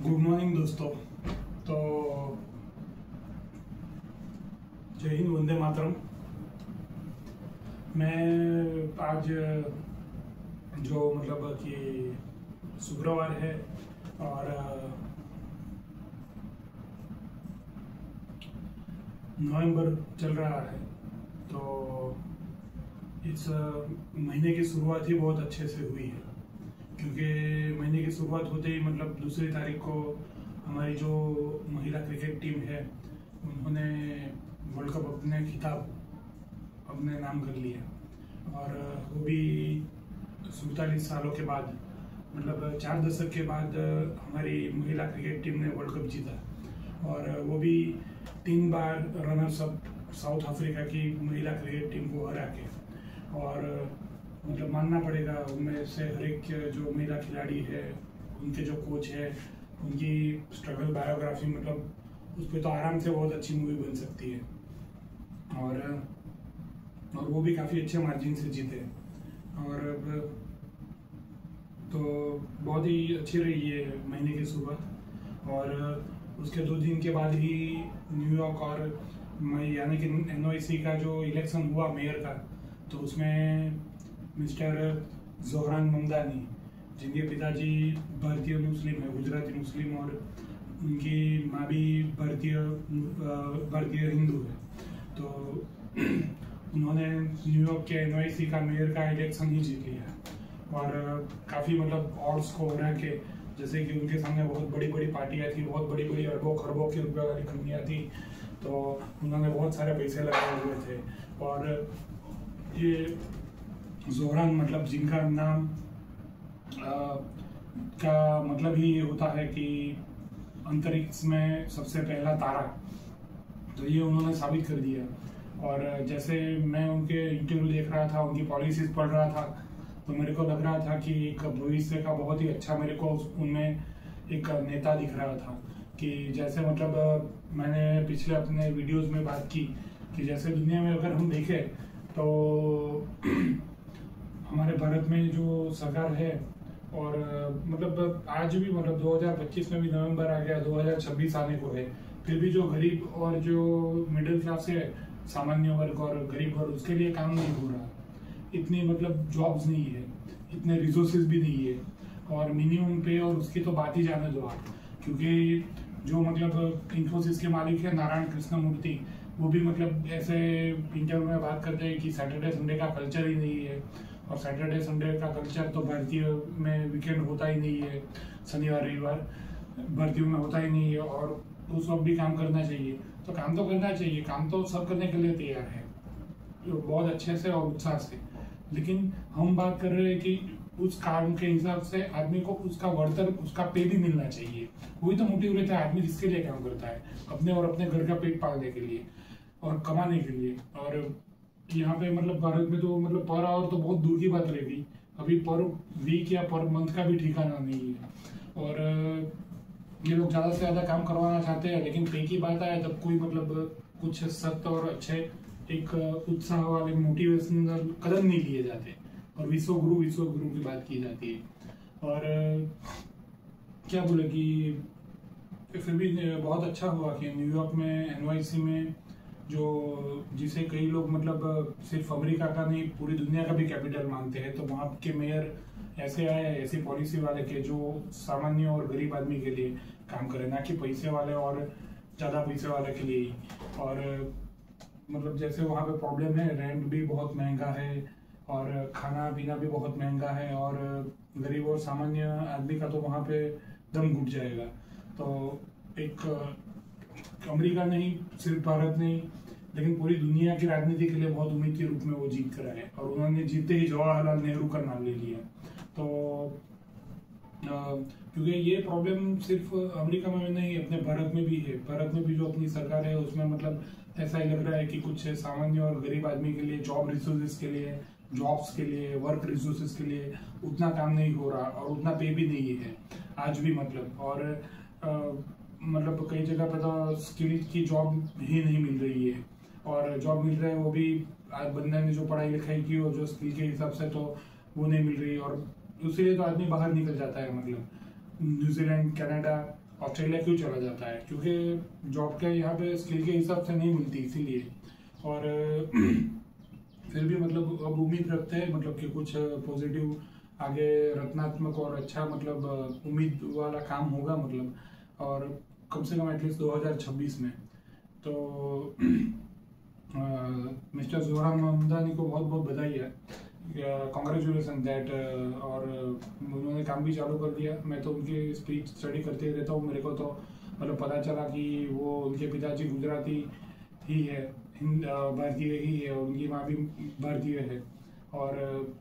Good morning दोस्तों। तो जय हिंद, वंदे मातरम। मैं आज जो मतलब कि शुक्रवार है और नवंबर चल रहा है, तो इस महीने की शुरुआत ही बहुत अच्छे से हुई है, क्योंकि महीने की शुरुआत होते ही मतलब 2 तारीख को हमारी जो महिला क्रिकेट टीम है उन्होंने वर्ल्ड कप अपने खिताब अपने नाम कर लिया। और वो भी 47 सालों के बाद, मतलब 4 दशक के बाद हमारी महिला क्रिकेट टीम ने वर्ल्ड कप जीता। और वो भी 3 बार रनर्स अप साउथ अफ्रीका की महिला क्रिकेट टीम को हरा के। और मतलब मानना पड़ेगा, उनमें से हर एक जो महिला खिलाड़ी है, उनके जो कोच है, उनकी स्ट्रगल बायोग्राफी, मतलब उस पर तो आराम से बहुत अच्छी मूवी बन सकती है। और वो भी काफ़ी अच्छे मार्जिन से जीते। और तो बहुत ही अच्छी रही है महीने की शुरुआत। और उसके 2 दिन के बाद ही न्यूयॉर्क और यानी कि NYC का जो इलेक्शन हुआ मेयर का, तो उसमें मिस्टर जोहरान ममदानी, जिनके पिताजी भारतीय मुस्लिम है, गुजराती मुस्लिम, और उनकी माँ भी भारतीय हिंदू है, तो उन्होंने न्यूयॉर्क के NYC का मेयर का इलेक्शन ही जीत लिया। और काफ़ी मतलब ऑड्स को हरा के, जैसे कि उनके सामने बहुत बड़ी बड़ी पार्टियाँ थी, बहुत बड़ी बड़ी अरबों खरबों के रुपए वाली कंपनियाँ थी, तो उन्होंने बहुत सारे पैसे लगाए हुए थे। और ये जोहरान, मतलब जिनका नाम का मतलब ही ये होता है कि अंतरिक्ष में सबसे पहला तारा, तो ये उन्होंने साबित कर दिया। और जैसे मैं उनके इंटरव्यू देख रहा था, उनकी पॉलिसीज पढ़ रहा था, तो मेरे को लग रहा था कि एक भविष्य का बहुत ही अच्छा मेरे को उनमें एक नेता दिख रहा था। कि जैसे मतलब मैंने पिछले अपने वीडियोस में बात की कि जैसे दुनिया में अगर हम देखें तो हमारे भारत में जो सरकार है, और मतलब आज भी मतलब 2025 में भी नवंबर आ गया, 2026 आने को है, फिर भी जो गरीब और जो मिडिल क्लास है, सामान्य वर्ग और गरीब वर्ग, उसके लिए काम नहीं हो रहा। इतनी मतलब जॉब्स नहीं है, इतने रिसोर्सेज भी नहीं है, और मिनिमम पे और उसकी तो बात ही जाने दो आप। क्योंकि जो मतलब इन्फोसिस के मालिक है नारायण कृष्णमूर्ति, वो भी मतलब ऐसे इंटरव्यू में बात करते हैं कि सैटरडे संडे का कल्चर ही नहीं है। और सैटरडे संडे का कल्चर तो भारतीय में वीकेंड होता ही नहीं है, शनिवार रविवार भारतीयों में होता ही नहीं है, और उस वक्त भी काम करना चाहिए। तो काम तो करना चाहिए, काम तो सब करने के लिए तैयार है, तो बहुत अच्छे से और उत्साह से। लेकिन हम बात कर रहे हैं कि उस काम के हिसाब से आदमी को उसका वर्तर, उसका पे भी मिलना चाहिए। वही तो मोटिव रहता है आदमी जिसके लिए काम करता है, अपने और अपने घर का पेट पालने के लिए और कमाने के लिए। और यहाँ पे मतलब भारत में तो मतलब पर आवर तो बहुत दूर की बात रहेगी, अभी पर वीक या पर मंथ का भी ठिकाना नहीं है। और ये लोग ज़्यादा से ज़्यादा काम करवाना चाहते हैं, लेकिन पे की बात आए तब कोई मतलब कुछ सख्त और अच्छे एक उत्साह वाले मोटिवेशनल कदम नहीं लिए जाते, और विश्व गुरु की बात की जाती है। और क्या बोले कि फिर भी बहुत अच्छा हुआ कि न्यूयॉर्क में NYC में, जो जिसे कई लोग मतलब सिर्फ अमेरिका का नहीं पूरी दुनिया का भी कैपिटल मानते हैं, तो वहाँ के मेयर ऐसे आए, ऐसी पॉलिसी वाले के जो सामान्य और गरीब आदमी के लिए काम करे, ना कि पैसे वाले और ज़्यादा पैसे वाले के लिए ही। और मतलब जैसे वहाँ पे प्रॉब्लम है, रेंट भी बहुत महंगा है, और खाना पीना भी बहुत महंगा है, और गरीब और सामान्य आदमी का तो वहाँ पे दम घुट जाएगा। तो एक अमेरिका नहीं, सिर्फ भारत नहीं, लेकिन पूरी दुनिया की राजनीति के लिए बहुत उम्मीद के रूप में वो जीत कर आए, और उन्होंने जीतते ही जवाहरलाल नेहरू का नाम ले लिया। तो क्योंकि ये प्रॉब्लम सिर्फ अमेरिका में नहीं, अपने भारत में भी है। भारत में भी जो अपनी सरकार है उसमें मतलब ऐसा ही लग रहा है कि कुछ सामान्य और गरीब आदमी के लिए, जॉब रिसोर्सेज के लिए, जॉब्स के लिए, वर्क रिसोर्सेज के लिए उतना काम नहीं हो रहा, और उतना पे भी नहीं है आज भी मतलब। और मतलब कई जगह पे तो स्किल की जॉब ही नहीं मिल रही है, और जॉब मिल रहा है वो भी बंदे ने जो पढ़ाई लिखाई की और जो स्किल के हिसाब से, तो वो नहीं मिल रही। और इसीलिए तो आदमी बाहर निकल जाता है, मतलब न्यूजीलैंड, कनाडा, ऑस्ट्रेलिया क्यों चला जाता है, क्योंकि जॉब के यहाँ पे स्किल के हिसाब से नहीं मिलती इसीलिए। और फिर भी मतलब अब उम्मीद रखते हैं मतलब कि कुछ पॉजिटिव आगे रचनात्मक और अच्छा मतलब उम्मीद वाला काम होगा मतलब, और कम से कम एटलीस्ट 2026 में। तो मिस्टर जोहरान ममदानी को बहुत बहुत बधाई है, कॉन्ग्रेचुलेसन दैट। और उन्होंने काम भी चालू कर दिया। मैं तो उनकी स्पीच स्टडी करते रहता हूँ, मेरे को तो मतलब पता चला कि वो उनके पिताजी गुजराती ही है, भारतीय ही है, उनकी माँ भी भारतीय है और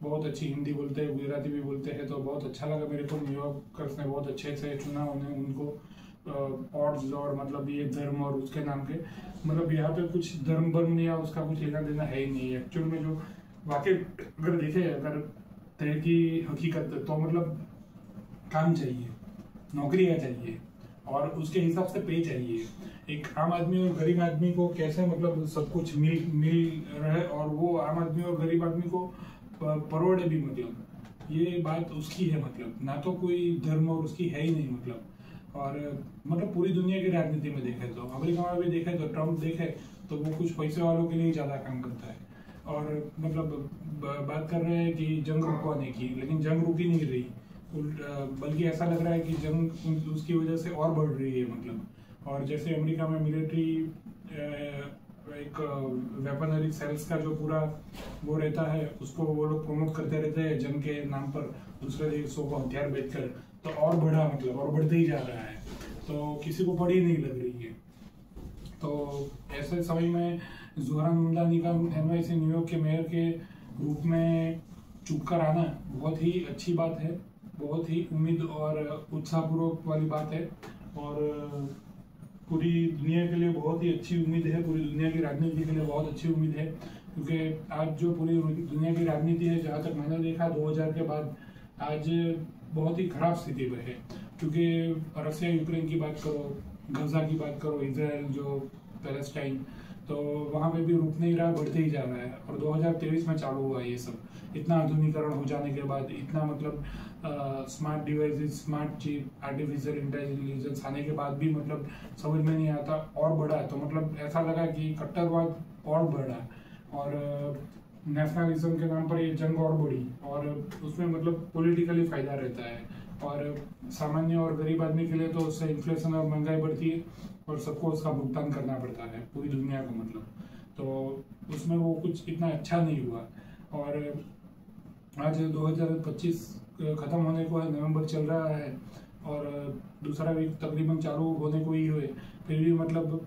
बहुत अच्छी हिंदी बोलते हैं, गुजराती भी बोलते हैं। तो बहुत अच्छा लगा मेरे को, न्यूयॉर्कर्स ने बहुत अच्छे से चुना उन्हें, उनको ऑड्स और मतलब ये धर्म और उसके नाम के मतलब यहाँ पे कुछ धर्म बर्म या उसका कुछ लेना देना है ही नहीं। एक्चुअल में जो वाकई अगर देखे, अगर तय की हकीकत, तो मतलब काम चाहिए, नौकरियाँ चाहिए और उसके हिसाब से पे चाहिए। एक आम आदमी और गरीब आदमी को कैसे मतलब सब कुछ मिल रहे और वो आम आदमी और गरीब आदमी को परवड़े भी, मतलब ये बात उसकी है, मतलब ना तो कोई धर्म और उसकी है ही नहीं मतलब। और मतलब पूरी दुनिया की राजनीति में देखे तो, अमेरिका में भी देखे तो, ट्रम्प देखे तो वो कुछ पैसे वालों के लिए ज़्यादा काम करता है। और मतलब बात कर रहे हैं कि जंग रुकवाने की, लेकिन जंग रुकी नहीं रही, बल्कि ऐसा लग रहा है कि जंग उसकी वजह से और बढ़ रही है मतलब। और जैसे अमेरिका में मिलिट्री एक वेपनरी सेल्स का जो पूरा वो रहता है, उसको वो लोग प्रमोट करते रहते हैं जंग के नाम पर दूसरे देशों को हथियार बेचकर, तो और बढ़ा मतलब, और बढ़ते ही जा रहा है, तो किसी को पड़ी नहीं लग रही है। तो ऐसे समय में जोहरान ममदानी का NYC न्यूयॉर्क के मेयर के रूप में चुनकर आना बहुत ही अच्छी बात है, बहुत ही उम्मीद और उत्साहपूर्वक वाली बात है। और पूरी दुनिया के लिए बहुत ही अच्छी उम्मीद है, पूरी दुनिया की राजनीति के लिए बहुत अच्छी उम्मीद है, क्योंकि आज जो पूरी दुनिया की राजनीति है, जहाँ तक मैंने देखा 2000 के बाद आज बहुत ही खराब स्थिति में है। क्योंकि रशिया यूक्रेन की बात करो, गजा की बात करो, इजराइल जो पैलेस्टाइन, तो वहाँ पे भी रुक नहीं रहा, बढ़ते ही जा रहा है। और 2023 में चालू हुआ ये सब, इतना आधुनिकरण हो जाने के बाद, इतना मतलब smart devices, smart chip, artificial intelligence आने के बाद भी मतलब समझ में नहीं आता और बढ़ा। तो मतलब ऐसा लगा कि कट्टरवाद और बढ़ा और नेशनलिज्म के नाम पर ये जंग और बढ़ी, और उसमें मतलब पॉलिटिकली फायदा रहता है और सामान्य और गरीब आदमी के लिए तो उससे इन्फ्लेशन और महंगाई बढ़ती है और सबको उसका भुगतान करना पड़ता है, पूरी दुनिया को मतलब। तो उसमें वो कुछ इतना अच्छा नहीं हुआ। और आज 2025 खत्म होने को है, नवंबर चल रहा है और दूसरा वीक तकरीबन चालू होने को ही हुए, फिर भी मतलब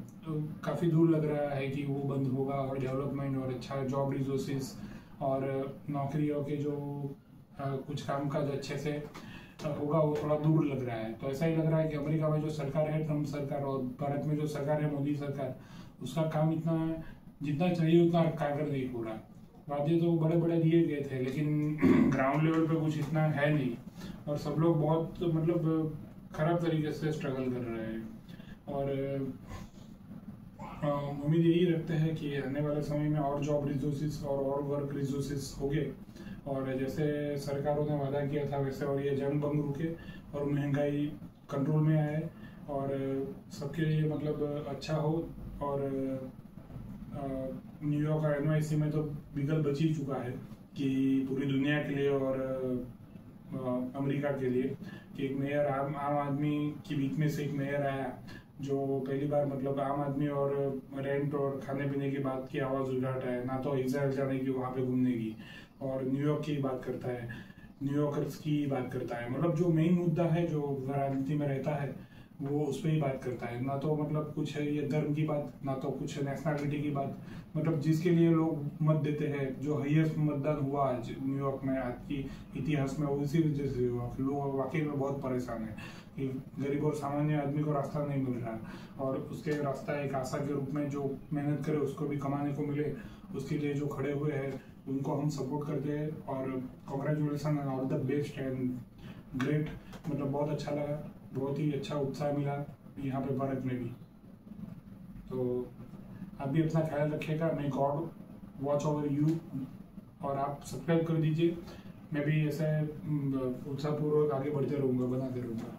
काफ़ी दूर लग रहा है कि वो बंद होगा। और डेवलपमेंट और अच्छा जॉब रिसोर्सेज और नौकरियों के जो कुछ कामकाज अच्छे से होगा, वो थोड़ा दूर लग रहा है। तो ऐसा ही लग रहा है कि अमेरिका में जो सरकार है, ट्रम्प सरकार, और भारत में जो सरकार है, मोदी सरकार, उसका काम इतना जितना चाहिए उतना कारगर नहीं हो रहा। वादे तो बड़े बड़े दिए गए थे, लेकिन ग्राउंड लेवल पे कुछ इतना है नहीं और सब लोग बहुत मतलब खराब तरीके से स्ट्रगल कर रहे हैं। और उम्मीद यही रखते हैं कि आने वाले समय में और जॉब रिसोर्सेज और वर्क रिसोर्सेज होंगे, और जैसे सरकारों ने वादा किया था वैसे, और ये जंग बंग रुके और महंगाई कंट्रोल में आए और सबके लिए मतलब अच्छा हो। और न्यूयॉर्क और NYC में तो बिगल बच ही चुका है कि पूरी दुनिया के लिए और अमेरिका के लिए कि एक मेयर आम आदमी के बीच में से एक मेयर आया जो पहली बार मतलब आम आदमी और रेंट और खाने पीने की बात की आवाज़ उठाता है, ना तो इजराइल जाने की, वहाँ पे घूमने की, और न्यूयॉर्क की बात करता है, न्यूयॉर्कर्स की बात करता है। मतलब जो मेन मुद्दा है जो राजनीति में रहता है वो उस पर ही बात करता है, ना तो मतलब कुछ है ये धर्म की बात, ना तो कुछ नेशनलिटी की बात। मतलब जिसके लिए लोग मत देते हैं, जो हाईएस्ट मतदान हुआ आज न्यूयॉर्क में आज की इतिहास में, उसी वजह से हुआ। लोग वाकई में बहुत परेशान है कि गरीब और सामान्य आदमी को रास्ता नहीं मिल रहा, और उसके रास्ता एक आशा के रूप में जो मेहनत करे उसको भी कमाने को मिले, उसके लिए जो खड़े हुए हैं उनको हम सपोर्ट करते हैं। और congratulation and all the best and great, मतलब बहुत अच्छा लगा, बहुत ही अच्छा उत्साह मिला यहाँ पे भारत में भी। तो आप भी अपना ख्याल रखिएगा, may God watch over you, और आप सब्सक्राइब कर दीजिए। मैं भी ऐसे उत्साहपूर्वक आगे बढ़ते रहूँगा, बनाते रहूँगा।